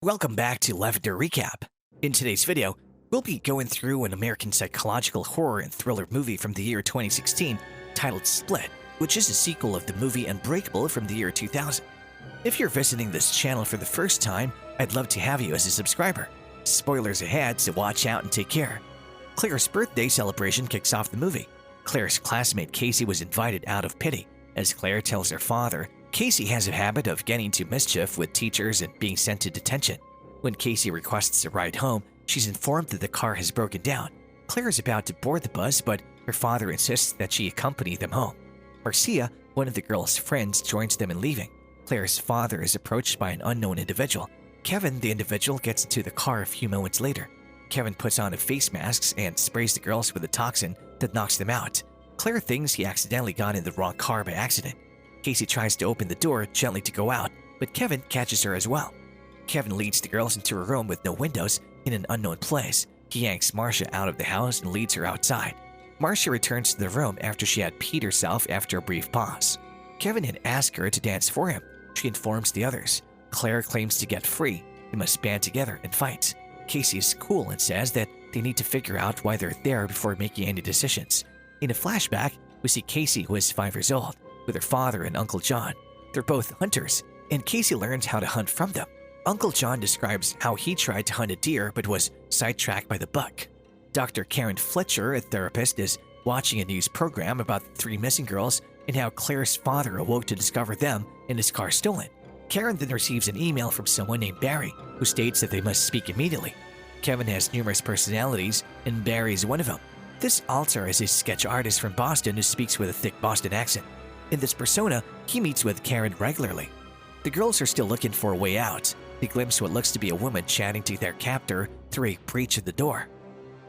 Welcome back to Lavender Recap. In today's video, we'll be going through an American psychological horror and thriller movie from the year 2016 titled Split, which is a sequel of the movie Unbreakable from the year 2000. If you're visiting this channel for the first time, I'd love to have you as a subscriber. Spoilers ahead, so watch out and take care. Claire's birthday celebration kicks off the movie. Claire's classmate Casey was invited out of pity. As Claire tells her father, Casey has a habit of getting into mischief with teachers and being sent to detention. When Casey requests a ride home, she's informed that the car has broken down. Claire is about to board the bus, but her father insists that she accompany them home. Marcia, one of the girls' friends, joins them in leaving. Claire's father is approached by an unknown individual. Kevin, the individual, gets into the car a few moments later. Kevin puts on a face mask and sprays the girls with a toxin that knocks them out. Claire thinks he accidentally got in the wrong car by accident. Casey tries to open the door gently to go out, but Kevin catches her as well. Kevin leads the girls into a room with no windows in an unknown place. He yanks Marcia out of the house and leads her outside. Marcia returns to the room after she had peed herself after a brief pause. Kevin had asked her to dance for him. She informs the others. Claire claims to get free. They must band together and fight. Casey is cool and says that they need to figure out why they're there before making any decisions. In a flashback, we see Casey, who is 5 years old, with her father and Uncle John. They're both hunters, and Casey learns how to hunt from them. Uncle John describes how he tried to hunt a deer but was sidetracked by the buck. Dr. Karen Fletcher, a therapist, is watching a news program about the 3 missing girls and how Claire's father awoke to discover them and his car stolen. Karen then receives an email from someone named Barry, who states that they must speak immediately. Kevin has numerous personalities, and Barry is one of them. This alter is a sketch artist from Boston who speaks with a thick Boston accent. In this persona, he meets with Karen regularly. The girls are still looking for a way out. They glimpse what looks to be a woman chatting to their captor through a breach of the door.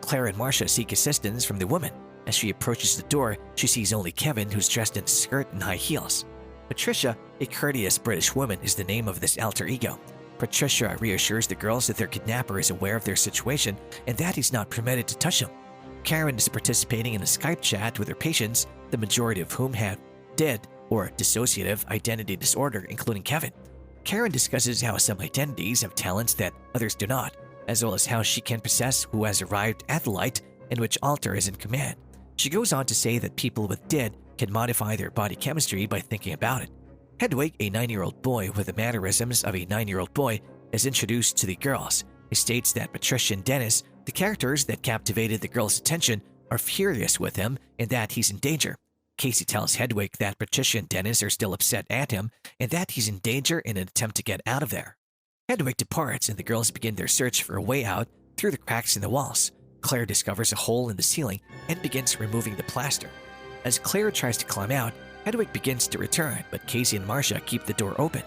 Claire and Marcia seek assistance from the woman. As she approaches the door, she sees only Kevin, who's dressed in a skirt and high heels. Patricia, a courteous British woman, is the name of this alter ego. Patricia reassures the girls that their kidnapper is aware of their situation and that he's not permitted to touch them. Karen is participating in a Skype chat with her patients, the majority of whom have DID, or dissociative identity disorder, including Kevin. Karen discusses how some identities have talents that others do not, as well as how she can possess who has arrived at the light and which alter is in command. She goes on to say that people with DID can modify their body chemistry by thinking about it. Hedwig, a 9-year-old boy with the mannerisms of a 9-year-old boy, is introduced to the girls. He states that Patricia and Dennis, the characters that captivated the girls' attention, are furious with him and that he's in danger. Casey tells Hedwig that Patricia and Dennis are still upset at him and that he's in danger in an attempt to get out of there. Hedwig departs and the girls begin their search for a way out through the cracks in the walls. Claire discovers a hole in the ceiling and begins removing the plaster. As Claire tries to climb out, Hedwig begins to return, but Casey and Marcia keep the door open.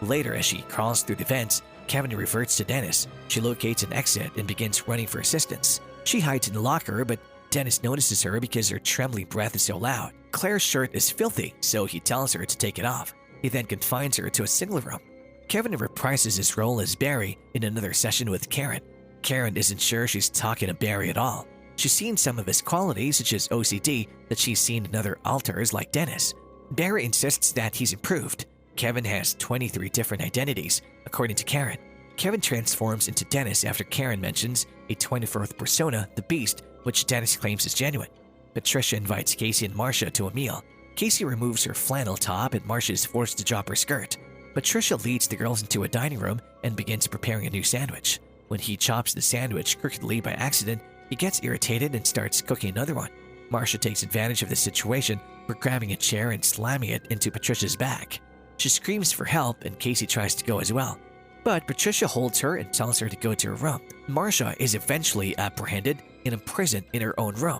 Later, as she crawls through the vents, Kevin reverts to Dennis. She locates an exit and begins running for assistance. She hides in the locker, but Dennis notices her because her trembling breath is so loud. Claire's shirt is filthy, so he tells her to take it off. He then confines her to a single room. Kevin reprises his role as Barry in another session with Karen. Karen isn't sure she's talking to Barry at all. She's seen some of his qualities, such as OCD, that she's seen in other alters like Dennis. Barry insists that he's improved. Kevin has 23 different identities, according to Karen. Kevin transforms into Dennis after Karen mentions a 24th persona, the Beast, which Dennis claims is genuine. Patricia invites Casey and Marcia to a meal. Casey removes her flannel top and Marcia is forced to drop her skirt. Patricia leads the girls into a dining room and begins preparing a new sandwich. When he chops the sandwich crookedly by accident, he gets irritated and starts cooking another one. Marcia takes advantage of the situation by grabbing a chair and slamming it into Patricia's back. She screams for help and Casey tries to go as well. But Patricia holds her and tells her to go to her room. Marcia is eventually apprehended and imprisoned in her own room.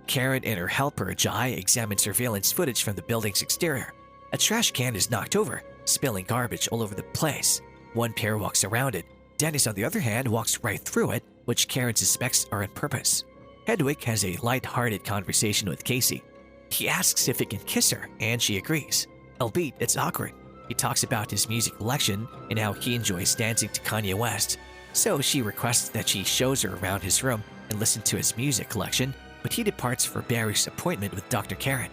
Karen and her helper, Jai, examine surveillance footage from the building's exterior. A trash can is knocked over, spilling garbage all over the place. One pair walks around it. Dennis, on the other hand, walks right through it, which Karen suspects are on purpose. Hedwig has a light-hearted conversation with Casey. He asks if he can kiss her, and she agrees. Albeit, it's awkward. He talks about his music collection and how he enjoys dancing to Kanye West. So she requests that she shows her around his room and listen to his music collection, but he departs for Barry's appointment with Dr. Karen.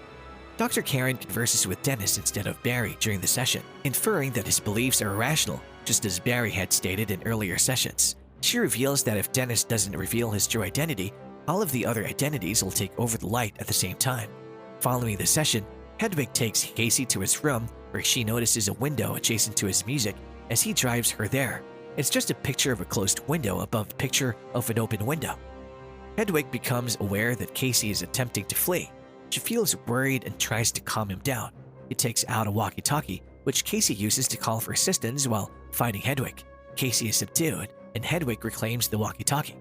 Dr. Karen converses with Dennis instead of Barry during the session, inferring that his beliefs are irrational. just as Barry had stated in earlier sessions. She reveals that if Dennis doesn't reveal his true identity, all of the other identities will take over the light at the same time. Following the session, Hedwig takes Casey to his room where she notices a window adjacent to his music as he drives her there. It's just a picture of a closed window above a picture of an open window. Hedwig becomes aware that Casey is attempting to flee. She feels worried and tries to calm him down. He takes out a walkie-talkie, which Casey uses to call for assistance while finding Hedwig. Casey is subdued, and Hedwig reclaims the walkie-talkie.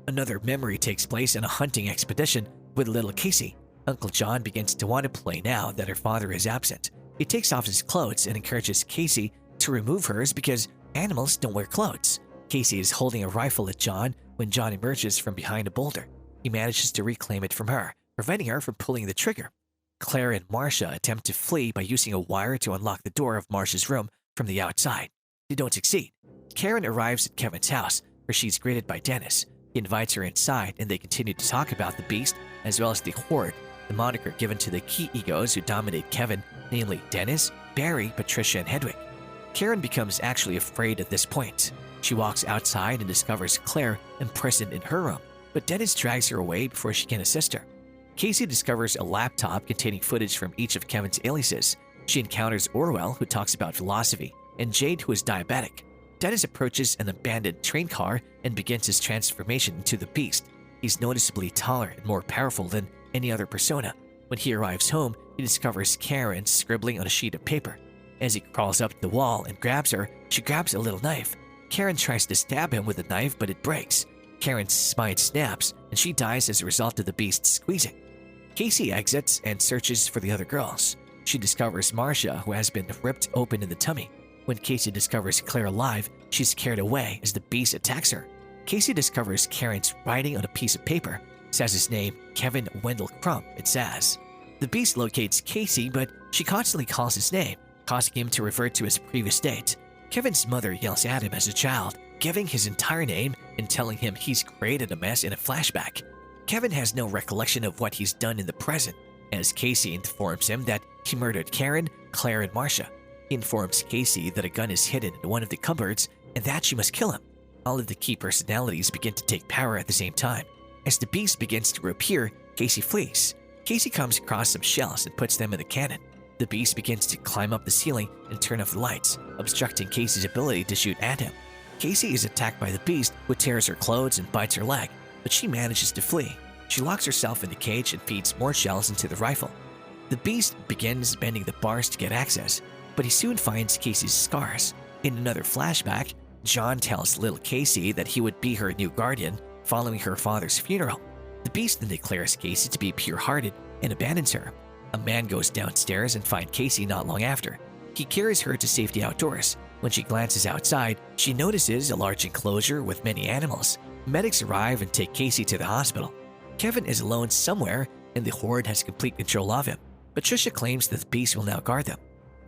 Another memory takes place in a hunting expedition with little Casey. Uncle John begins to want to play now that her father is absent. He takes off his clothes and encourages Casey to remove hers because animals don't wear clothes. Casey is holding a rifle at John when John emerges from behind a boulder. He manages to reclaim it from her, preventing her from pulling the trigger. Claire and Marcia attempt to flee by using a wire to unlock the door of Marcia's room from the outside. They don't succeed. Karen arrives at Kevin's house, where she's greeted by Dennis. He invites her inside, and they continue to talk about the Beast, as well as the Horde, the moniker given to the key egos who dominate Kevin, namely Dennis, Barry, Patricia, and Hedwig. Karen becomes actually afraid at this point. She walks outside and discovers Claire imprisoned in her room, but Dennis drags her away before she can assist her. Casey discovers a laptop containing footage from each of Kevin's aliases. She encounters Orwell, who talks about philosophy, and Jade, who is diabetic. Dennis approaches an abandoned train car and begins his transformation into the Beast. He's noticeably taller and more powerful than any other persona. When he arrives home, he discovers Karen scribbling on a sheet of paper. As he crawls up the wall and grabs her, she grabs a little knife. Karen tries to stab him with the knife, but it breaks. Karen's spine snaps, and she dies as a result of the Beast squeezing. Casey exits and searches for the other girls. She discovers Marcia, who has been ripped open in the tummy. When Casey discovers Claire alive, she's carried away as the Beast attacks her. Casey discovers Karen's writing on a piece of paper. It says his name, Kevin Wendell Crump, it says. The Beast locates Casey, but she constantly calls his name, causing him to revert to his previous state. Kevin's mother yells at him as a child, giving his entire name and telling him he's created a mess in a flashback. Kevin has no recollection of what he's done in the present, as Casey informs him that he murdered Karen, Claire, and Marcia. He informs Casey that a gun is hidden in one of the cupboards and that she must kill him. All of the key personalities begin to take power at the same time. As the Beast begins to appear, Casey flees. Casey comes across some shells and puts them in the cannon. The Beast begins to climb up the ceiling and turn off the lights, obstructing Casey's ability to shoot at him. Casey is attacked by the Beast, who tears her clothes and bites her leg, but she manages to flee. She locks herself in the cage and feeds more shells into the rifle. The Beast begins bending the bars to get access, but he soon finds Casey's scars. In another flashback, John tells little Casey that he would be her new guardian following her father's funeral. The Beast then declares Casey to be pure-hearted and abandons her. A man goes downstairs and finds Casey not long after. He carries her to safety outdoors. When she glances outside, she notices a large enclosure with many animals. Medics arrive and take Casey to the hospital. Kevin is alone somewhere, and the Horde has complete control of him. Patricia claims that the Beast will now guard them.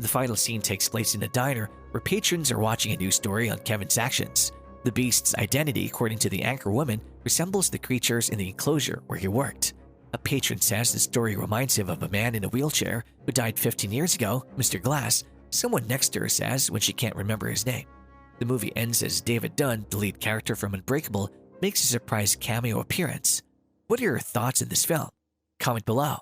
The final scene takes place in a diner where patrons are watching a news story on Kevin's actions. The Beast's identity, according to the anchor woman, resembles the creatures in the enclosure where he worked. A patron says the story reminds him of a man in a wheelchair who died 15 years ago, Mr. Glass. Someone next to her says when she can't remember his name. The movie ends as David Dunn, the lead character from Unbreakable, makes a surprise cameo appearance. What are your thoughts on this film? Comment below.